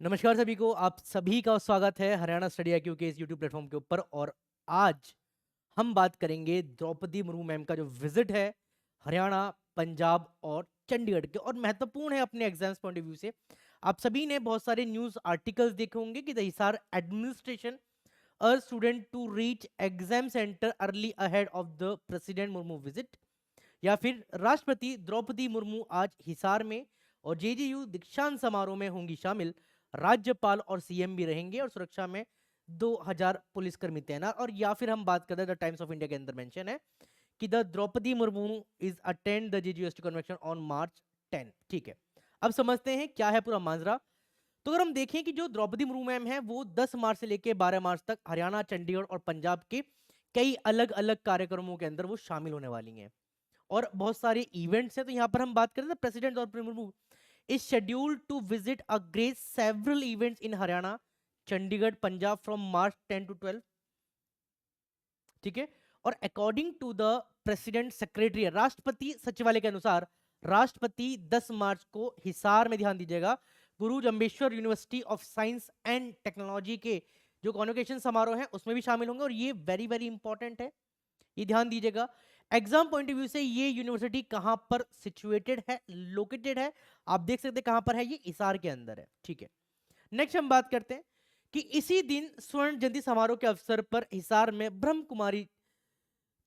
नमस्कार सभी को, आप सभी का स्वागत है हरियाणा स्टडी IQ के इस यूट्यूब प्लेटफॉर्म के ऊपर। और आज हम बात करेंगे द्रौपदी मुर्मू मैम का जो विजिट है हरियाणा, पंजाब और चंडीगढ़ के, और महत्वपूर्ण है अपने एग्जाम्स पॉइंट ऑफ व्यू से। आप सभी ने बहुत सारे न्यूज आर्टिकल्स देखे होंगे कि the Hisar administration a student to reach exam centre early ahead of the president Murmu visit, या फिर राष्ट्रपति द्रौपदी मुर्मू आज हिसार में और JJU दीक्षांत समारोह में होंगी शामिल। राज्यपाल और CM भी रहेंगे और सुरक्षा में 2000 पुलिसकर्मी तैनात। और या फिर हम बात करते हैं द टाइम्स ऑफ इंडिया के अंदर मेंशन है कि the Draupadi Murmu is attend the JJUST convention on March 10। ठीक है, अब समझते हैं क्या है पूरा माजरा। तो अगर हम देखें कि जो द्रौपदी मुर्मू मैम है वो 10 मार्च से लेकर 12 मार्च तक हरियाणा, चंडीगढ़ और पंजाब के कई अलग अलग कार्यक्रमों के अंदर वो शामिल होने वाली हैं और बहुत सारे इवेंट्स हैं। तो यहाँ पर हम बात करें तो president Draupadi Murmu is scheduled to visit a grace several events in Haryana, Chandigarh, Punjab from March 10 to 12। ठीक है, और according to the president secretary, राष्ट्रपति सचिवालय के अनुसार राष्ट्रपति 10 मार्च को हिसार में, ध्यान दीजिएगा, गुरु Jambheshwar university of science and technology के जो कॉन्वोकेशन समारोह है उसमें भी शामिल होंगे। और ये वेरी वेरी इंपॉर्टेंट है, ये ध्यान दीजिएगा। एग्जाम पॉइंट ऑफ व्यू से ये यूनिवर्सिटी कहां पर सिचुएटेड है, लोकेटेड है, आप देख सकते हैं कहां पर है, ये हिसार के अंदर है। ठीक है, नेक्स्ट हम बात करते हैं कि इसी दिन स्वर्ण जयंती समारोह के अवसर पर हिसार में ब्रह्म कुमारी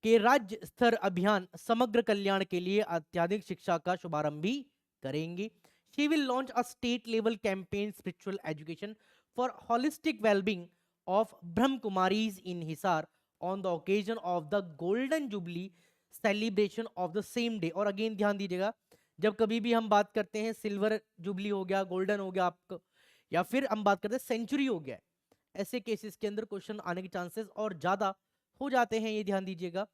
के राज्य स्तर अभियान समग्र कल्याण के लिए अत्याधुनिक शिक्षा का शुभारंभ भी करेंगी। She will launch a state level campaign spiritual education for holistic wellbeing of Brahma Kumaris in Hisar on the occasion of the golden jubilee celebration of the same day. और अगेन ध्यान दीजिएगा, जब कभी भी हम बात करते हैं सिल्वर जुबली हो गया, गोल्डन हो गया आपको, या फिर हम बात करते हैं सेंचुरी हो गया, ऐसे केसेस के अंदर क्वेश्चन आने के चांसेस और ज्यादा हो जाते हैं, ये ध्यान दीजिएगा।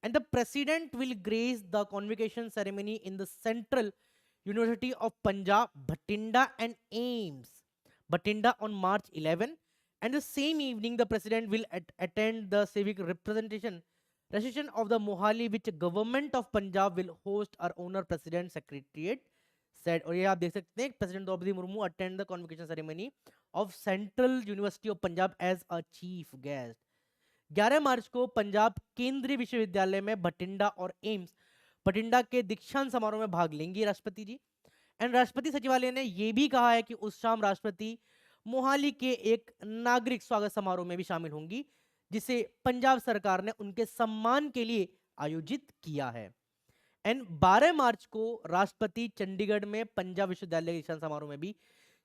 And the president will grace the convocation ceremony in the central university of Punjab Bathinda and AIIMS Batinda on March 11, and the same evening the president will attend the civic reception of the Mohali, which government of Punjab will host our owner president secretariat said। और ये आप देख सकते हैं, president Draupadi Murmu attend the convocation ceremony of central university of Punjab as a chief guest. 11 मार्च को पंजाब केंद्रीय विश्वविद्यालय में भटिंडा और एम्स भटिंडा के दीक्षांत समारोह में भाग लेंगी राष्ट्रपति जी। एंड राष्ट्रपति सचिवालय ने यह भी कहा है कि उस शाम राष्ट्रपति मोहाली के एक नागरिक स्वागत समारोह में भी शामिल होंगी, जिसे पंजाब सरकार ने उनके सम्मान के लिए आयोजित किया है। एंड 12 मार्च को राष्ट्रपति चंडीगढ़ में पंजाब विश्वविद्यालय के दीक्षांत समारोह में भी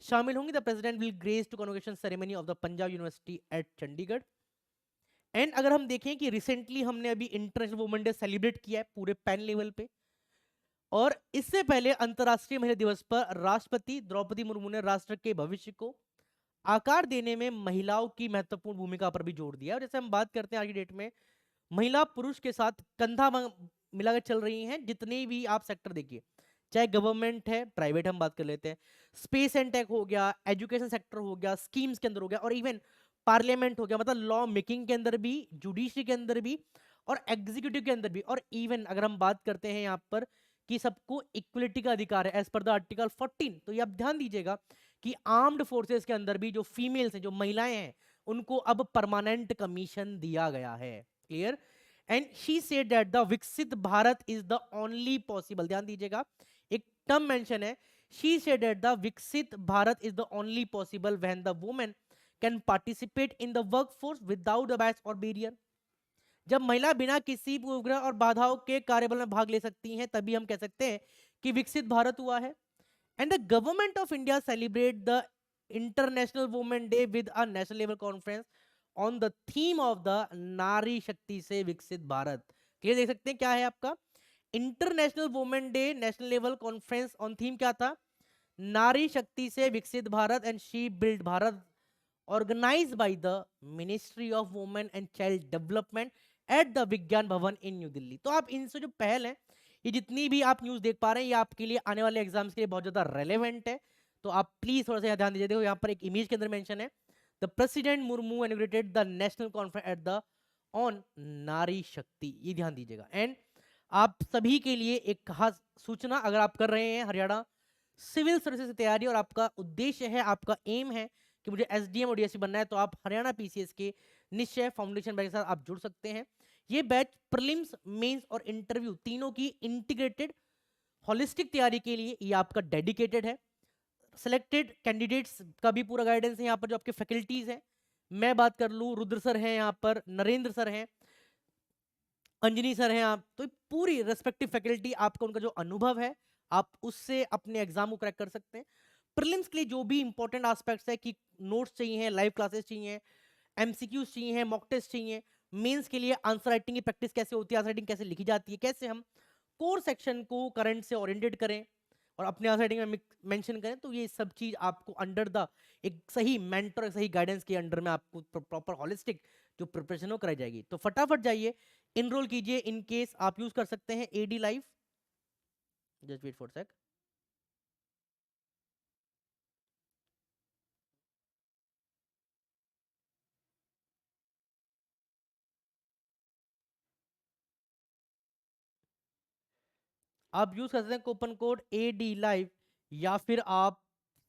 शामिल होंगी। The president will grace to convocation ceremony of the Punjab university at Chandigarh. And अगर हम देखें कि रिसेंटली हमने अभी इंटरनेशनल वुमेन डे सेलिब्रेट किया है पूरे पैन लेवल पे, और इससे पहले अंतरराष्ट्रीय महिला दिवस पर राष्ट्रपति द्रौपदी मुर्मू ने राष्ट्र के भविष्य को आकार देने में महिलाओं की महत्वपूर्ण भूमिका पर भी जोर दिया। और जैसे हम बात करते हैं आज की डेट में महिला पुरुष के साथ कंधा मिलाकर चल रही हैं, जितने भी आप सेक्टर देखिए, चाहे गवर्नमेंट है, प्राइवेट हम बात कर लेते हैं, स्पेस एंड टेक हो गया, एजुकेशन सेक्टर हो गया, स्कीम्स के अंदर हो गया, और इवन पार्लियामेंट हो गया, मतलब लॉ मेकिंग के अंदर भी, जुडिशरी के अंदर भी, और एग्जीक्यूटिव के अंदर भी। और इवन अगर हम बात करते हैं यहाँ पर कि सबको इक्वलिटी का अधिकार है एज पर द आर्टिकल 14, तो ये आप ध्यान दीजिएगा कि आर्म्ड फोर्सेस के अंदर भी जो फीमेल्स हैं, जो महिलाएं हैं, उनको अब परमानेंट कमीशन दिया गया है। Clear? And she said that the Viksit Bharat is the only possible, ध्यान दीजिएगा, एक टर्म मेंशन है, she said that the Viksit Bharat is the only possible when the women can participate in the workforce without the batch और barrier. जब महिला बिना किसी पूर्वग्रह और बाधाओं के कार्यबल में भाग ले सकती हैं, तभी हम कह सकते हैं कि विकसित भारत हुआ है। And the government of India celebrate the international women day with a national level conference on the theme of the नारी शक्ति से विकसित भारत। क्लियर? देख सकते हैं क्या है आपका international women day, national level conference on theme क्या था, नारी शक्ति से विकसित Bharat, and she build Bharat, organise by the ministry of women and child development at the Vigyan Bhawan in new Delhi. तो आप इनसे जो पहल है, ये जितनी भी आप न्यूज देख पा रहे हैं, ये आपके लिए आने वाले एग्जाम्स के लिए बहुत ज्यादा रेलेवेंट है। तो आप प्लीज थोड़ा सा ध्यान दीजिए। देखो यहाँ पर एक इमेज के अंदर मेंशन है, the president Murmu inaugurated the national conference at the on नारी शक्ति, ये ध्यान दीजिएगा। एंड आप सभी के लिए एक खास सूचना, अगर आप कर रहे हैं हरियाणा सिविल सर्विसेज की तैयारी और आपका उद्देश्य है, आपका एम है कि मुझे एसडीएम और डीएसपी बनना है, तो आप हरियाणा पीसीएस के निश्चय फाउंडेशन बैच के साथ आप जुड़ सकते हैं। ये बैच प्रीलिम्स, मेंस और इंटरव्यू तीनों की इंटीग्रेटेड होलिस्टिक तैयारी के लिए ये आपका डेडिकेटेड है। सिलेक्टेड कैंडिडेट्स का भी पूरा गाइडेंस है यहाँ पर। जो आपके फैकल्टीज हैं, मैं बात कर लूँ, रुद्र सर हैं यहाँ पर, नरेंद्र सर हैं, अंजनी सर हैं आप, तो पूरी रेस्पेक्टिव फैकल्टी, आपका उनका जो अनुभव है आप उससे अपने एग्जाम को क्रैक कर सकते हैं। प्रीलिम्स के लिए जो भी इंपॉर्टेंट एस्पेक्ट्स है कि नोट्स चाहिए, लाइव क्लासेस चाहिए, एमसीक्यूज चाहिए, मॉक टेस्ट चाहिए, मेंस के लिए आंसर राइटिंग की प्रैक्टिस कैसे होती है, आंसर राइटिंग कैसे लिखी जाती है, कैसे हम कोर सेक्शन को करंट से ओरिएंटेड करें और अपने आंसर राइटिंग में मेंशन करें, तो ये सब चीज आपको अंडर द एक सही मेंटर, सही गाइडेंस के अंडर में आपको प्रॉपर होलिस्टिक जो प्रिपरेशन हो कराई जाएगी। तो फटाफट जाइए, इनरोल कीजिए। इन केस आप यूज कर सकते हैं AD live, just wait for sec. आप यूज कर सकते हैं कूपन कोड एडी लाइव, या फिर आप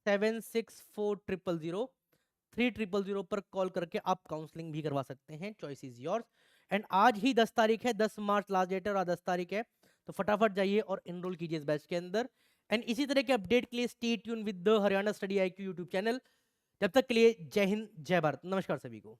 764000 पर कॉल करके आप काउंसलिंग भी करवा सकते हैं। Choice is yours. एंड आज ही 10 तारीख है, 10 मार्च लास्ट डेट है और आज 10 तारीख है, तो फटाफट जाइए और इनरोल कीजिए इस बैच के अंदर। एंड इसी तरह के अपडेट के लिए stay tune with the Haryana study IQ YouTube channel. जब तक के लिए जय हिंद, जय भारत, नमस्कार सभी को।